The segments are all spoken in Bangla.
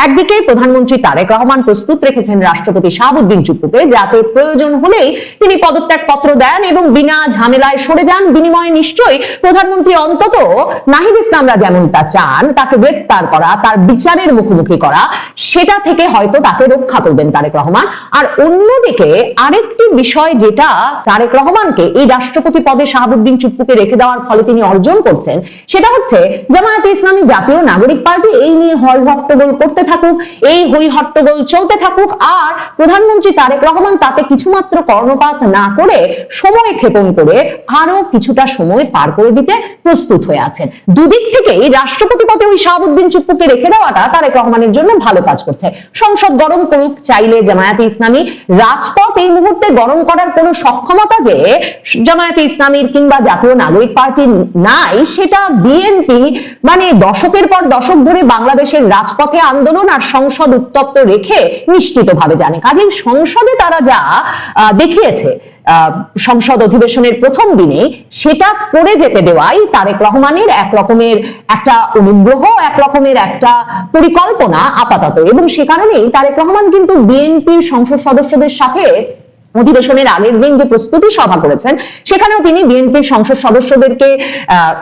একদিকে প্রধানমন্ত্রী তারেক রহমান প্রস্তুত রেখেছেন রাষ্ট্রপতি শাহাবুদ্দিন চুপ্পুকে, যাতে প্রয়োজন হলেই তিনি পদত্যাগ পত্র দেন এবং বিনা ঝামেলায় সরে যান। বিনিময়ে নিশ্চয়ই প্রধানমন্ত্রী অন্তত নাহিদ ইসলামরা যেমনটা চান তাকে গ্রেফতার করা, তার বিচারের মুখোমুখি করা, সেটা থেকে হয়তো তাকে রক্ষা করবেন তারেক রহমান। আর অন্যদিকে আরেকটি বিষয় যেটা তারেক রহমানকে এই রাষ্ট্রপতি পদে শাহাবুদ্দিন চুপ্পুকে রেখে দেওয়ার ফলে তিনি অর্জন করছেন, সেটা হচ্ছে জামায়াতে ইসলামী জাতীয় নাগরিক পার্টি এই নিয়ে হই হট্টগোল করতে থাকুক, এই হই হট্টগোল চলতে থাকুক, আর প্রধানমন্ত্রী তারেক রহমান তাতে কিছুমাত্র কর্ণপাত না করে সময় ক্ষেপণ করে আরো কিছুটা সময় পার করে দিতে প্রস্তুত হয়ে আছেন। দুদিক থেকেই রাষ্ট্রপতি পদে ওই শাহাবুদ্দিন চুপ্পুকে রেখে দেওয়াটা তারেক রহমানের জন্য ভালো কাজ করছে। সংসদ গরম করুক, চাইলে জামায়াতে ইসলামী রাজপথ এই মুহূর্তে গরম করার কোনো সক্ষমতা যে জামায়াতে ইসলামীর কিংবা জাতীয় নাগরিক পার্টির নাই, সেটা বিএনপি মানে দশকের পর দশক ধরে বাংলাদেশের রাজপথে আন্দোলন আর সংসদ উত্তপ্ত রেখে নিশ্চিতভাবে জানে। কাজেই সংসদে তারা যা দেখিয়েছে সংসদ অধিবেশনের প্রথম দিনে, সেটা করে যেতে দেওয়াই তারেক রহমানের এক রকমের একটা অনুগ্রহ, এক রকমের একটা পরিকল্পনা আপাতত। এবং সে কারণেই তারেক রহমান কিন্তু বিএনপির সংসদ সদস্যদের সাথে অধিবেশনের আগের দিন যে প্রস্তুতি সভা করেছেন, সেখানেও তিনি বিএনপির সংসদ সদস্যদেরকে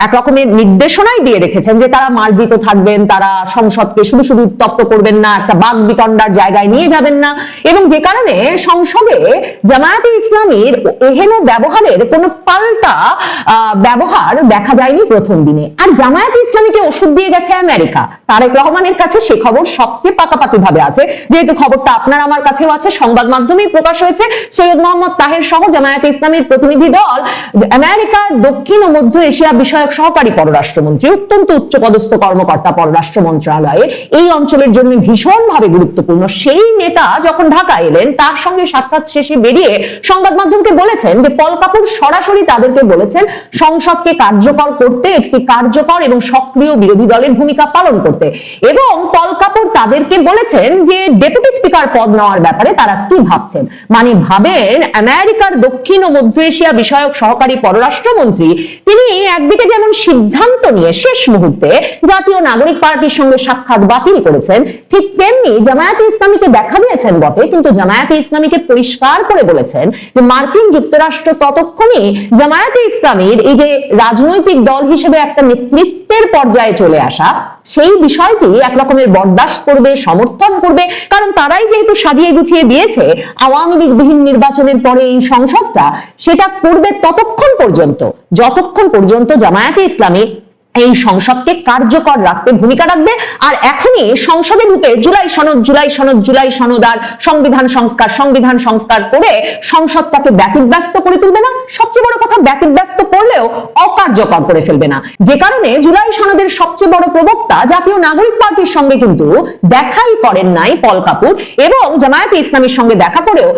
এক রকমের নির্দেশনাই দিয়ে রেখেছেন যে তারা মার্জিত থাকবেন, তারা সংসদকে শুধু শুধু উত্তপ্ত করবেন না, একটা বাক বিতণ্ডার জায়গায় নিয়ে যাবেন না। এবং যে কারণে সংসদে জামায়াতে ইসলামীর এহেন ব্যবহারের কোনো পাল্টা ব্যবহার দেখা যায়নি প্রথম দিনে। আর জামায়াতে ইসলামীকে ওষুধ দিয়ে গেছে আমেরিকা। তারেক রহমানের কাছে সে খবর সবচেয়ে পাকাপাকি ভাবে আছে, যেহেতু খবরটা আপনার আমার কাছেও আছে, সংবাদ মাধ্যমেই প্রকাশ হয়েছে। সৈয়দ মোহাম্মদ তাহের সহ জামায়াতে ইসলামীর প্রতিনিধি দল আমেরিকার দক্ষিণ ও মধ্য এশিয়া বিষয়ক সহকারী পররাষ্ট্রমন্ত্রী, অত্যন্ত উচ্চপদস্থ কর্মকর্তা পররাষ্ট্র মন্ত্রণালয়ে, এই অঞ্চলের জন্য ভীষণভাবে গুরুত্বপূর্ণ সেই নেতা যখন ঢাকা এলেন, তার সঙ্গে সাক্ষাৎ শেষে বেরিয়ে সংবাদ মাধ্যমকে বলেছেন যে পল কাপুর সরাসরি তাদেরকে বলেছেন সংসদকে কার্যকর করতে একটি কার্যকর এবং সক্রিয় বিরোধী দলের ভূমিকা পালন করতে। এবং পল কাপুর তাদেরকে বলেছেন যে ডেপুটি স্পিকার পদ নেওয়ার ব্যাপারে তারা কি ভাবছেন। মানে ভাবেন আমেরিকার দক্ষিণ ও মধ্য এশিয়া বিষয়ক সহকারী পররাষ্ট্রমন্ত্রী তিনি একদিকে যেমন সিদ্ধান্ত নিয়ে শেষ মুহূর্তে জাতীয় নাগরিক পার্টির সঙ্গে সাক্ষাৎ বাতিল করেছেন, ঠিক তেমনি জামায়াতে ইসলামীকে দেখা দিয়েছেন বটে, কিন্তু জামায়াতে ইসলামীকে পরিষ্কার করে বলেছেন যে মার্কিন যুক্তরাষ্ট্র ততক্ষণই জামায়াতে ইসলামীর এই যে রাজনৈতিক দল হিসেবে একটা নেতৃত্বের পর্যায়ে চলে আসা, সেই বিষয়টি এক রকমের বরদাস্ত করবে, সমর্থন করবে। কারণ তারাই যেহেতু সাজিয়ে গুছিয়ে দিয়েছে আওয়ামী লীগবিহীন নির্বাচনের পরে এই সংসদটা, সেটা করবে ততক্ষণ পর্যন্ত যতক্ষণ পর্যন্ত জামায়াতে ইসলামী এই সংসদকে কার্যকর রাখতে ভূমিকা রাখবে। আর এখনই সংসদে ঢুকে জুলাই সনদ আর সংবিধান সংস্কার করে সংসদটাকে ব্যতিব্যস্ত করে তুলবে না, সবচেয়ে বড় কথা ব্যতিব্যস্ত করলেও অকার্যকর করে ফেলবে না। যে কারণে জুলাই সনদের সবচেয়ে বড় প্রবক্তা জাতীয় নাগরিক পার্টির সঙ্গে কিন্তু দেখাই করেন নাই পল কাপুর, এবং জামায়াতে ইসলামীর সঙ্গে দেখা করেও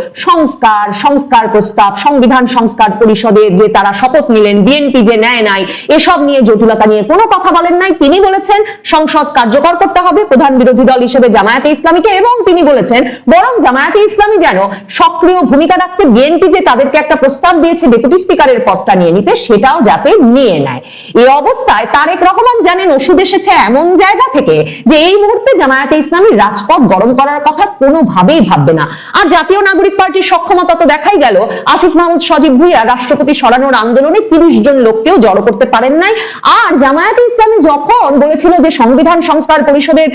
সংস্কার প্রস্তাব, সংবিধান সংস্কার পরিষদে যে তারা শপথ নিলেন, বিএনপি যে নেয় নাই, এসব নিয়ে জটিলতা নিয়ে কোনো কথা বলেন নাই। তিনি বলেছেন সংসদ কার্যকর করতে হবে প্রধান বিরোধী দল হিসেবে জামায়াতে ইসলামীকে, এবং তিনি বলেছেন বরং জামায়াতে ইসলামী যেন সক্রিয় ভূমিকা রাখতে, বিএনপি যে তাদেরকে একটা প্রস্তাব দিয়েছে ডেপুটি স্পিকারের পদটা নিয়ে নিতে, সেটাও যাতে নিয়ে নেয়। এই অবস্থায় তারেক রহমান জানেন ওষুধ এসেছে এমন জায়গা থেকে যে এই মুহূর্তে জামায়াতে ইসলামীর রাজপথ গরম করার কথা কোনোভাবেই ভাববে না। আর জাতীয় নাগরিক পার্টির সক্ষমতা তো দেখাই গেল, আসিফ মাহমুদ সজীব ভুঁইয়া রাষ্ট্রপতি সরানোর আন্দোলনে 30 জন লোককেও জড়ো করতে পারেন নাই। আর জামায়াতে ইসলামী যখন বলেছিল যে সংবিধান সংস্কার পরিষদের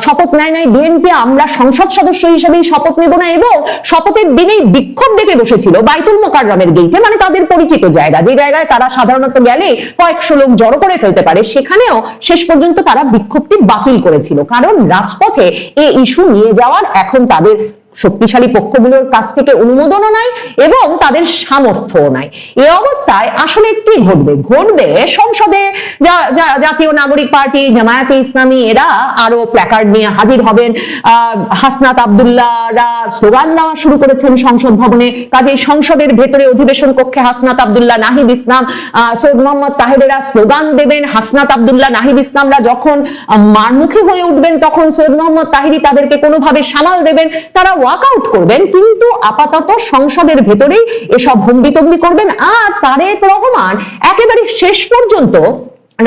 শপথ নেয় নাই বিএনপি, আমরা সংসদ সদস্য হিসেবেই শপথ নেব না, এবং শপথের দিনেই বিক্ষোভ ডেকে বসেছিল বাইতুল মোকাররমের গেটে, মানে তাদের পরিচিত জায়গা, যে জায়গায় তারা সাধারণত গেলে কয়েকশো লোক জড়ো করে ফেলতে পারে, সেখানেও শেষ পর্যন্ত তারা বিক্ষোভটি বাতিল করেছিল। কারণ রাজপথে এই ইস্যু নিয়ে যাওয়ার এখন তাদের শক্তিশালী পক্ষগুলোর কাছ থেকে অনুমোদনও নাই এবং তাদের সামর্থ্যও নাই। এই অবস্থায় আসলে কি ঘটবে সংসদে জাতীয় নাগরিক পার্টি, জামায়াতে ইসলামী এরা আরো প্ল্যাকার্ড নিয়ে হাজির হবেন। হাসনাত আব্দুল্লাহরা স্লোগান দেওয়া শুরু করেছেন সংসদ ভবনে। কাজেই সংসদের ভেতরে অধিবেশন কক্ষে হাসনাত আব্দুল্লাহ, নাহিদ ইসলাম, সৈয়দ মোহাম্মদ তাহেরেরা স্লোগান দেবেন। হাসনাত আব্দুল্লাহ, নাহিদ ইসলামরা যখন মারমুখী হয়ে উঠবেন, তখন সৈয়দ মোহাম্মদ তাহেরি তাদেরকে কোনোভাবে সামাল দেবেন, তারা ওয়াকআউট করবেন। কিন্তু আপাতত সংসদের ভেতরেই এসব হম্বিতম্বি করবেন। আর তারেক রহমান একেবারে শেষ পর্যন্ত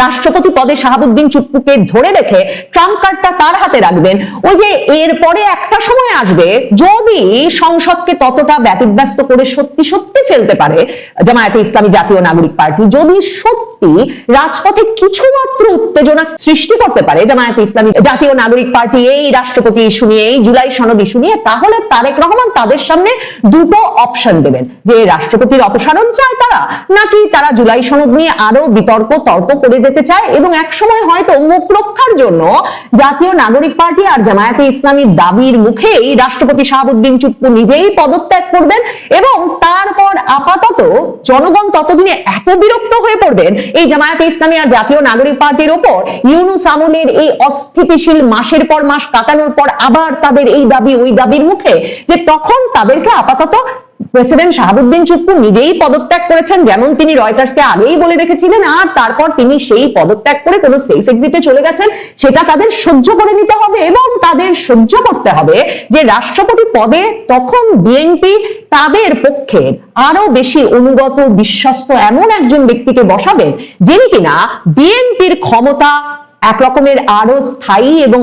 রাষ্ট্রপতি পদে শাহাবুদ্দিন চুপ্পুকে ধরে রেখে ট্রাম্প কার্ডটা তার হাতে রাখবেন। ওই যে এরপরে একটা সময় আসবে যদি সংসদকে ততটা ব্যতিব্যস্ত করে সত্যি সত্যি ফেলতে পারে জামায়াতে ইসলামী জাতীয় নাগরিক পার্টি, যদি সত্যি রাজপথে কিছুমাত্র উত্তেজনা সৃষ্টি করতে পারে জামায়াতে ইসলামী জাতীয় নাগরিক পার্টি এই রাষ্ট্রপতি ইস্যু নিয়ে, এই জুলাই সনদ ইস্যু নিয়ে, তাহলে তারেক রহমান তাদের সামনে দুটো অপশন দেবেন, যে রাষ্ট্রপতির অপসারণ চায় তারা, নাকি তারা জুলাই সনদ নিয়ে আরো বিতর্ক তর্ক করে যেতে চায় এবং একসময় হয়তো মুখ রক্ষার জন্য জাতীয় নাগরিক পার্টি আর জামায়াতে ইসলামীর দাবির মুখেই রাষ্ট্রপতি শাহাবুদ্দিন চুপ্পু নিজেই পদত্যাগ করবেন এবং তারপর আপাতত জনগণ ততদিনে এত বিরক্ত হয়ে পড়বেন এই জামায়াতে ইসলামী আর জাতীয় নাগরিক পার্টির উপর, ইউনূস আমলের এই অস্থিতিশীল মাসের পর মাস কাটানোর পর আবার তাদের এই দাবি ওই দাবির মুখে, যে তখন তাদেরকে আপাতত প্রেসিডেন্ট শাহাবুদ্দিন চুপ্পু নিজেই পদত্যাগ করেছেন, যেমন তিনি রয়টার্সকে আগেই বলে রেখেছিলেন, আর তারপর তিনি সেই পদত্যাগ করে কোনো সেফ এক্সিটে চলে গেছেন, সেটা তাদের সহ্য করে নিতে হবে এবং তাদের সহ্য করতে হবে যে রাষ্ট্রপতি পদে তখন বিএনপি তাদের পক্ষে আরো বেশি অনুগত বিশ্বস্ত এমন একজন ব্যক্তিকে বসাবেন যিনি কিনা বিএনপির ক্ষমতা এক রকমের আরো স্থায়ী এবং